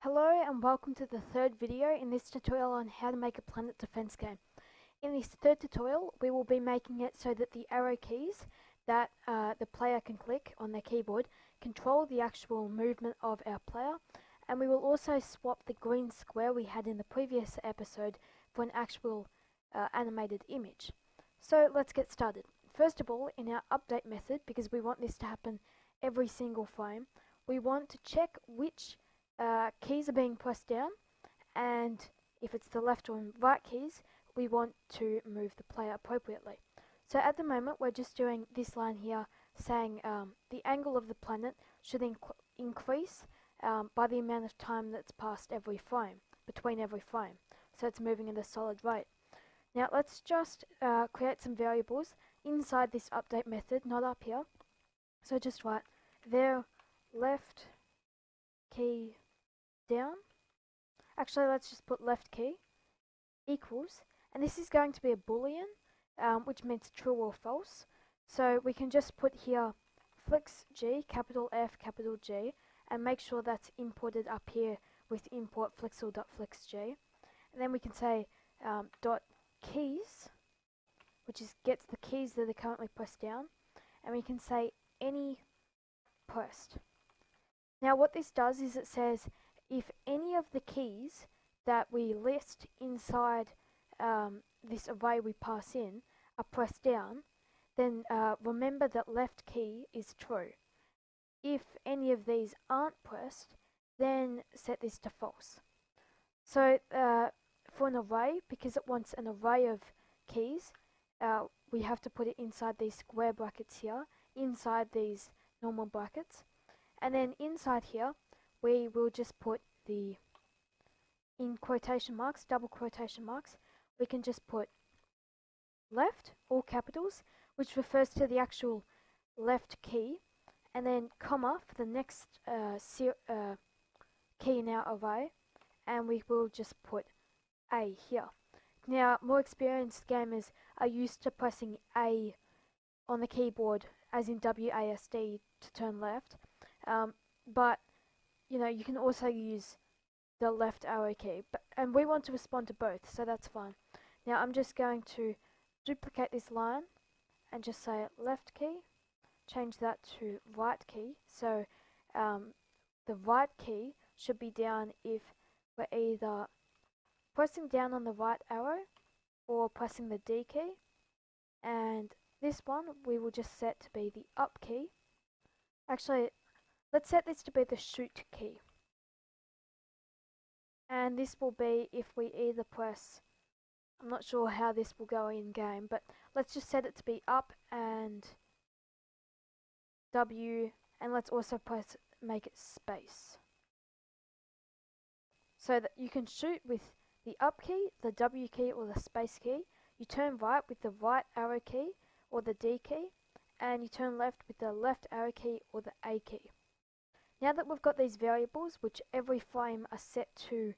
Hello and welcome to the third video in this tutorial on how to make a planet defense game. In this third tutorial we will be making it so that the arrow keys that the player can click on their keyboard control the actual movement of our player, and we will also swap the green square we had in the previous episode for an actual animated image. So let's get started. First of all, in our update method, because we want this to happen every single frame, we want to check which keys are being pressed down, and if it's the left or right keys, we want to move the player appropriately. So at the moment we're just doing this line here saying the angle of the planet should increase by the amount of time that's passed every frame, between every frame, so it's moving at a solid rate. Now let's just create some variables inside this update method, not up here. So just write there left key down. Actually, let's just put left key equals, and this is going to be a boolean, which means true or false. So we can just put here flex G, capital F, capital G, and make sure that's imported up here with import flexl.flexg. And then we can say dot keys, which gets the keys that are currently pressed down, and we can say any pressed. Now what this does is it says if any of the keys that we list inside this array we pass in are pressed down, then remember that left key is true. If any of these aren't pressed, then set this to false. So for an array, because it wants an array of keys, we have to put it inside these square brackets here, inside these normal brackets. And then inside here, we will just put the, in quotation marks, double quotation marks, we can just put left, all capitals, which refers to the actual left key, and then comma for the next key in our array, and we will just put A here. Now, more experienced gamers are used to pressing A on the keyboard, as in WASD, to turn left. But you can also use the left arrow key, and we want to respond to both, so that's fine. Now I'm just going to duplicate this line and just say left key, change that to right key. So the right key should be down if we're either pressing down on the right arrow or pressing the D key, and this one we will just set to be the up key. Actually, let's set this to be the shoot key. And this will be if we either press, I'm not sure how this will go in game, but let's just set it to be up and W, and let's also make it space. So that you can shoot with the up key, the W key, or the space key. You turn right with the right arrow key or the D key, and you turn left with the left arrow key or the A key. Now that we've got these variables, which every frame are set to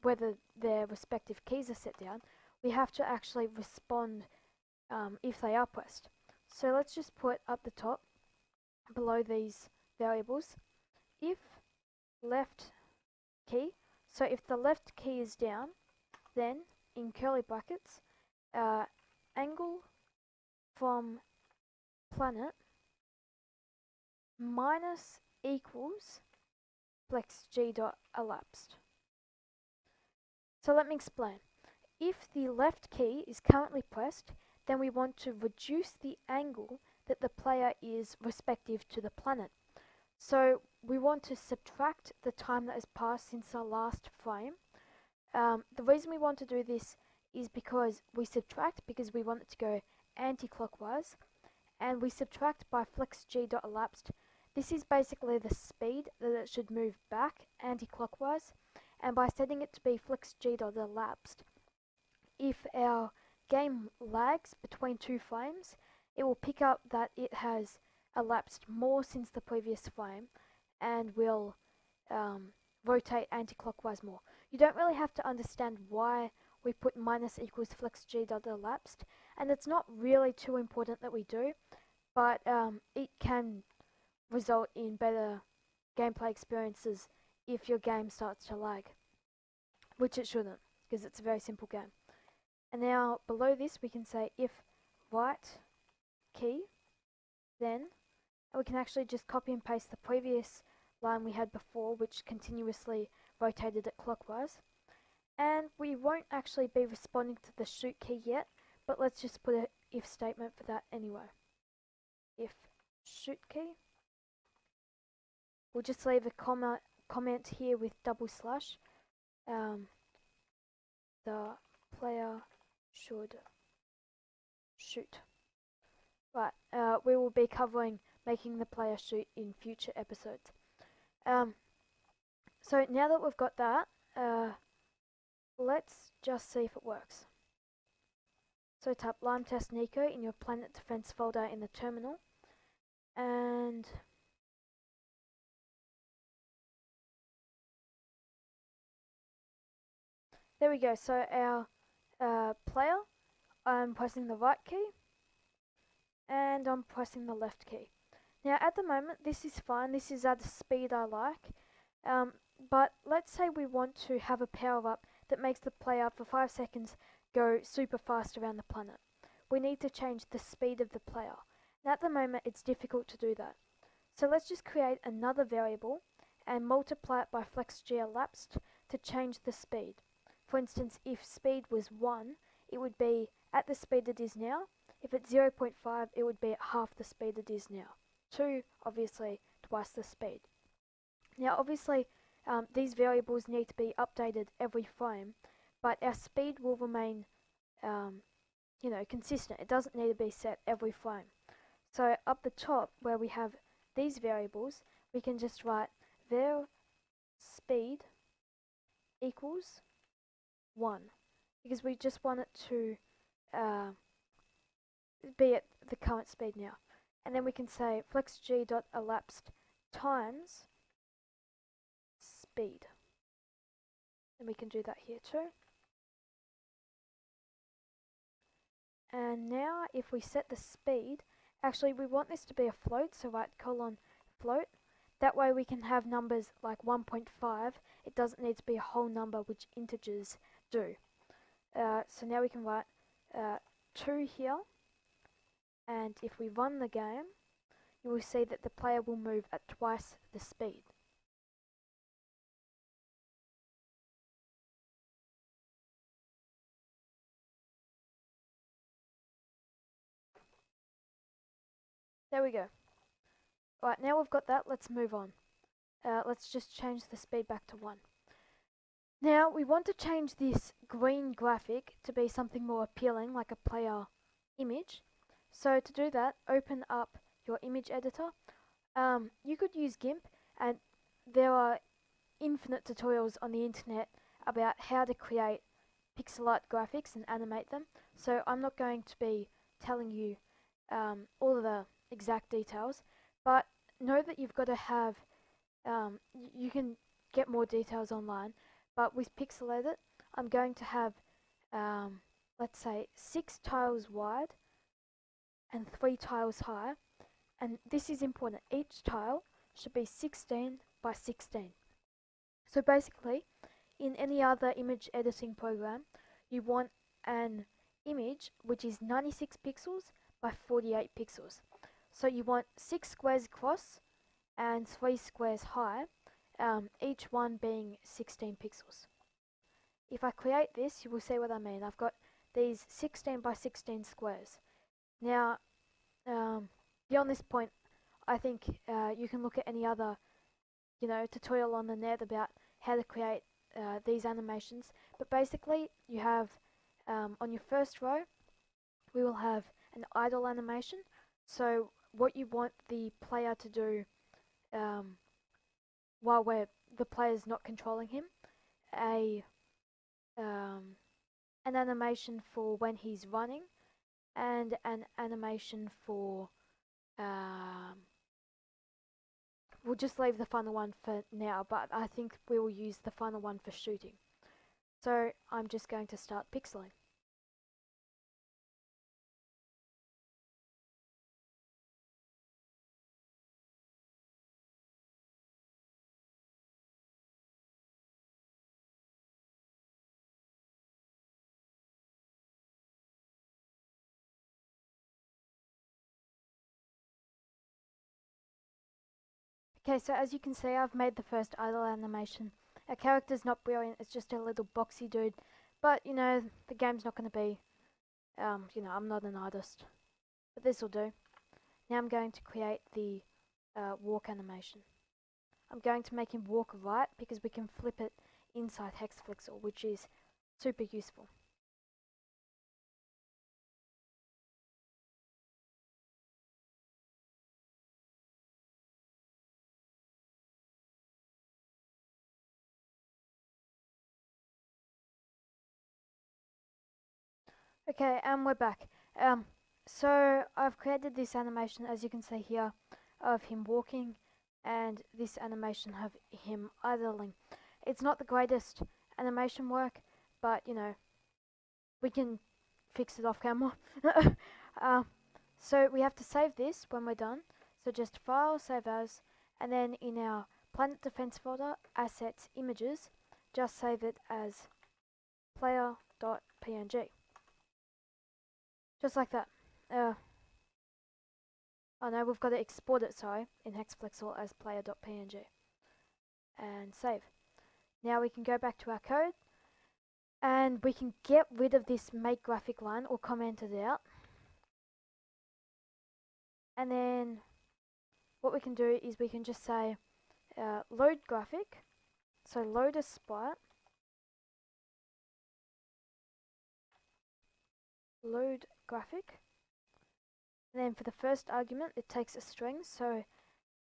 whether their respective keys are set down, we have to actually respond if they are pressed. So let's just put up the top, below these variables, if left key. So if the left key is down, then in curly brackets, angle from planet minus equals flexg.elapsed. So let me explain. If the left key is currently pressed, then we want to reduce the angle that the player is respective to the planet. So we want to subtract the time that has passed since our last frame. The reason we want to do this is because we subtract because we want it to go anti-clockwise, and we subtract by flexg.elapsed. This is basically the speed that it should move back anti-clockwise, and by setting it to be flexg.elapsed, if our game lags between two frames, it will pick up that it has elapsed more since the previous frame and will rotate anti-clockwise more. You don't really have to understand why we put minus equals flexg.elapsed, and it's not really too important that we do, but it can result in better gameplay experiences if your game starts to lag, which it shouldn't, because it's a very simple game. And now below this we can say if right key, then, and we can actually just copy and paste the previous line we had before, which continuously rotated it clockwise. And we won't actually be responding to the shoot key yet, but let's just put an if statement for that anyway. If shoot key, we'll just leave a comment here with double slash. The player should shoot. Right, we will be covering making the player shoot in future episodes. So now that we've got that, let's just see if it works. So type Lime Test Nico in your Planet Defense folder in the terminal, and there we go. So our player, I'm pressing the right key, and I'm pressing the left key. Now at the moment this is fine, this is at the speed I like, but let's say we want to have a power up that makes the player for 5 seconds go super fast around the planet. We need to change the speed of the player. Now at the moment it's difficult to do that. So let's just create another variable and multiply it by flexgelapsed to change the speed. For instance, if speed was 1, it would be at the speed it is now. If it's 0.5, it would be at half the speed it is now. 2, obviously, twice the speed. Now obviously these variables need to be updated every frame, but our speed will remain consistent. It doesn't need to be set every frame. So up the top where we have these variables, we can just write var speed equals 1, because we just want it to be at the current speed now. And then we can say flexg.elapsed times speed. And we can do that here too. And now if we set the speed, actually we want this to be a float, so write :float. That way we can have numbers like 1.5. It doesn't need to be a whole number, which integers do. So now we can write 2 here, and if we run the game, you will see that the player will move at twice the speed. There we go. Right, now we've got that, let's move on. Let's just change the speed back to 1. Now we want to change this green graphic to be something more appealing, like a player image. So to do that, open up your image editor. You could use GIMP, and there are infinite tutorials on the internet about how to create pixel art graphics and animate them. So I'm not going to be telling you all of the exact details, but know that you've got to have, you can get more details online, but with Pixel Edit, I'm going to have, let's say, 6 tiles wide and 3 tiles high, and this is important. Each tile should be 16 by 16. So basically, in any other image editing program, you want an image which is 96 pixels by 48 pixels. So you want 6 squares across and 3 squares high, each one being 16 pixels. If I create this, you will see what I mean. I've got these 16 by 16 squares. Now, beyond this point, I think you can look at any other, tutorial on the net about how to create these animations. But basically, you have on your first row, we will have an idle animation. So what you want the player to do while the player's not controlling him, an animation for when he's running, and an animation for we'll just leave the final one for now, but I think we will use the final one for shooting. So I'm just going to start pixeling. Okay, so as you can see, I've made the first idle animation. Our character's not brilliant, it's just a little boxy dude. But, you know, the game's not going to be, you know, I'm not an artist. But this'll do. Now I'm going to create the walk animation. I'm going to make him walk right because we can flip it inside Hexflexor, which is super useful. Okay, and we're back. So I've created this animation, as you can see here, of him walking, and this animation of him idling. It's not the greatest animation work, but you know, we can fix it off camera. uh, so we have to save this when we're done. So just File, Save As, and then in our Planet Defense folder, Assets, Images, just save it as player.png. Just like that. Oh no, we've got to export it, sorry, in Hexflexor as player.png. And save. Now we can go back to our code, and we can get rid of this make graphic line or comment it out. And then what we can do is we can just say load graphic, so load a sprite, load graphic, and then for the first argument it takes a string, so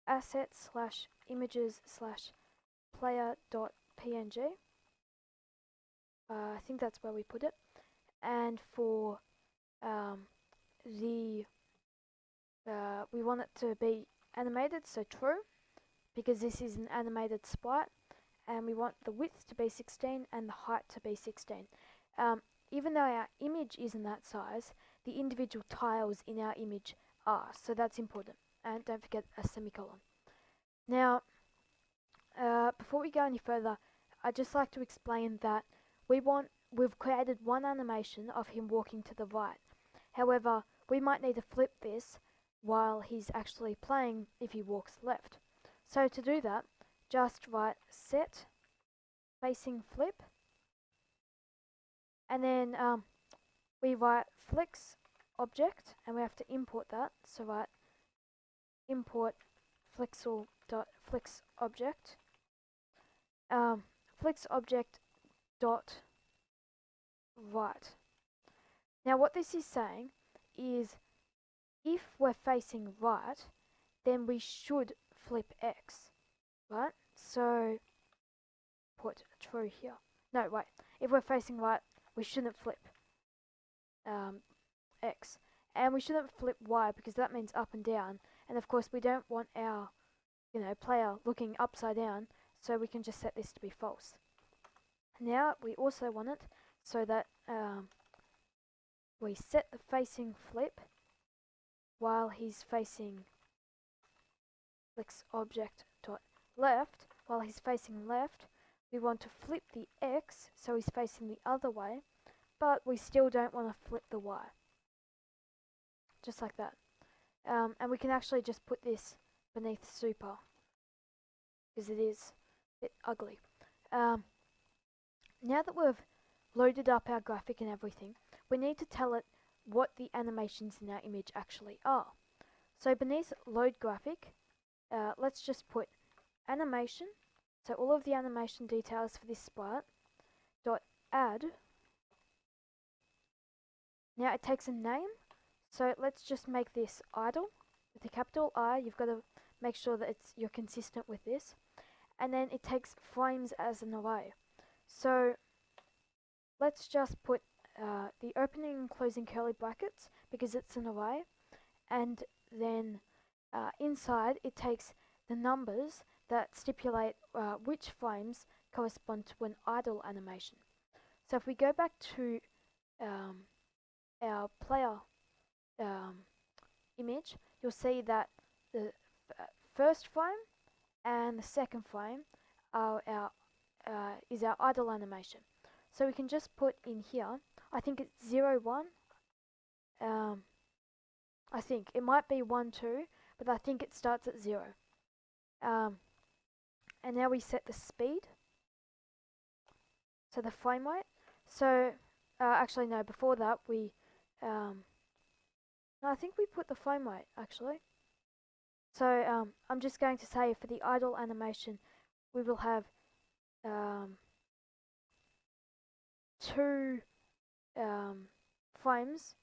assets slash images slash player.png. I think that's where we put it. And for the we want it to be animated, so true, because this is an animated sprite, and we want the width to be 16 and the height to be 16. Even though our image isn't that size, the individual tiles in our image are, so that's important. And don't forget a semicolon. Now, before we go any further, I'd just like to explain that we've created one animation of him walking to the right. However, we might need to flip this while he's actually playing if he walks left. So to do that, just write set facing flip, and then we write flex object, and we have to import that. So write import flexor.flex object, flex object dot right. Now what this is saying is if we're facing right, then we should flip X, right? So put true here. No, wait. If we're facing right, we shouldn't flip X. And we shouldn't flip Y because that means up and down. And of course we don't want our, you know, player looking upside down, so we can just set this to be false. Now we also want it so that we set the facing flip while he's facing flex object dot left. While he's facing left, we want to flip the X so he's facing the other way, but we still don't want to flip the Y. Just like that. And we can actually just put this beneath super because it is a bit ugly. Now that we've loaded up our graphic and everything, we need to tell it what the animations in our image actually are. So beneath load graphic, let's just put animation, so all of the animation details for this sprite, dot add. Now it takes a name, so let's just make this idle with a capital I. You've got to make sure that you're consistent with this. And then it takes frames as an array. So let's just put the opening and closing curly brackets because it's an array, and then inside it takes the numbers that stipulate which frames correspond to an idle animation. So if we go back to our player image, you'll see that the first frame and the second frame are is our idle animation. So we can just put in here, I think it's 0, 1, I think it might be 1, 2, but I think it starts at 0. And now we set the speed, so the frame rate. So actually no, before that we no, I think we put the frame rate actually. So I'm just going to say for the idle animation we will have 2 frames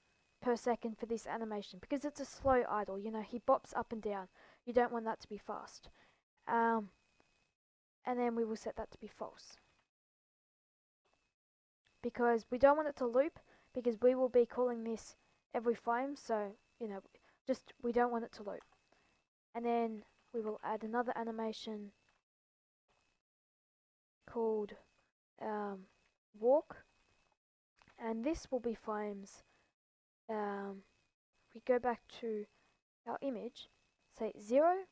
per second for this animation because it's a slow idle. You know, he bops up and down. You don't want that to be fast. And then we will set that to be false because we don't want it to loop because we will be calling this every frame. So you know, just we don't want it to loop. And then we will add another animation called walk, and this will be frames. We go back to our image, say 0,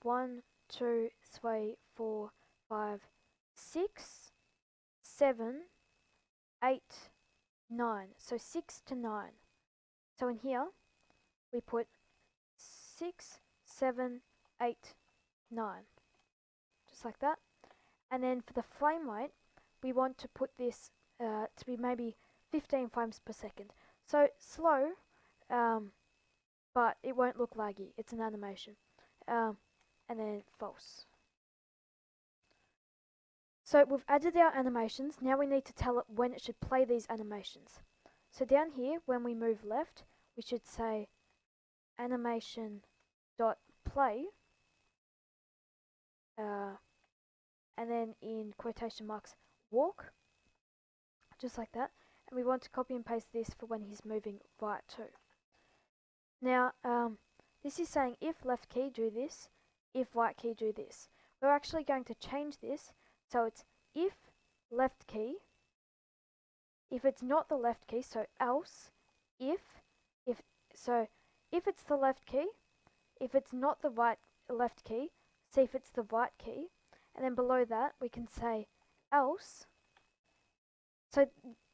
1, 2, 3, 4, 5, 6, 7, 8, 9. So 6 to 9. So in here we put 6, 7, 8, 9. Just like that. And then for the frame rate, we want to put this to be maybe 15 frames per second. So slow, but it won't look laggy. It's an animation. And then false. So we've added our animations. Now we need to tell it when it should play these animations. So down here, when we move left, we should say animation.play, and then in quotation marks, walk, just like that. And we want to copy and paste this for when he's moving right too. Now, this is saying if left key, do this, if right key, do this. We're actually going to change this, so it's if left key, if it's not the left key, so else, if it's the left key, if it's not the left key, see if it's the right key, and then below that we can say else. So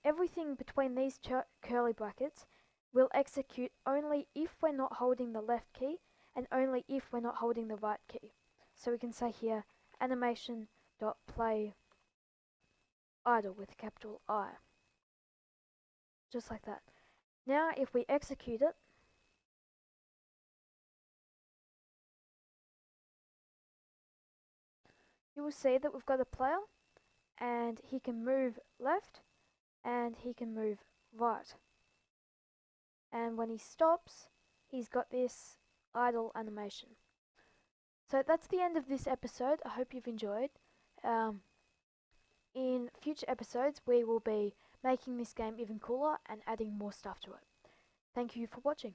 everything between these curly brackets will execute only if we're not holding the left key and only if we're not holding the right key. So we can say here animation.play idle with capital I. Just like that. Now if we execute it, you will see that we've got a player and he can move left and he can move right. And when he stops, he's got this idle animation. So that's the end of this episode. I hope you've enjoyed. In future episodes, we will be making this game even cooler and adding more stuff to it. Thank you for watching.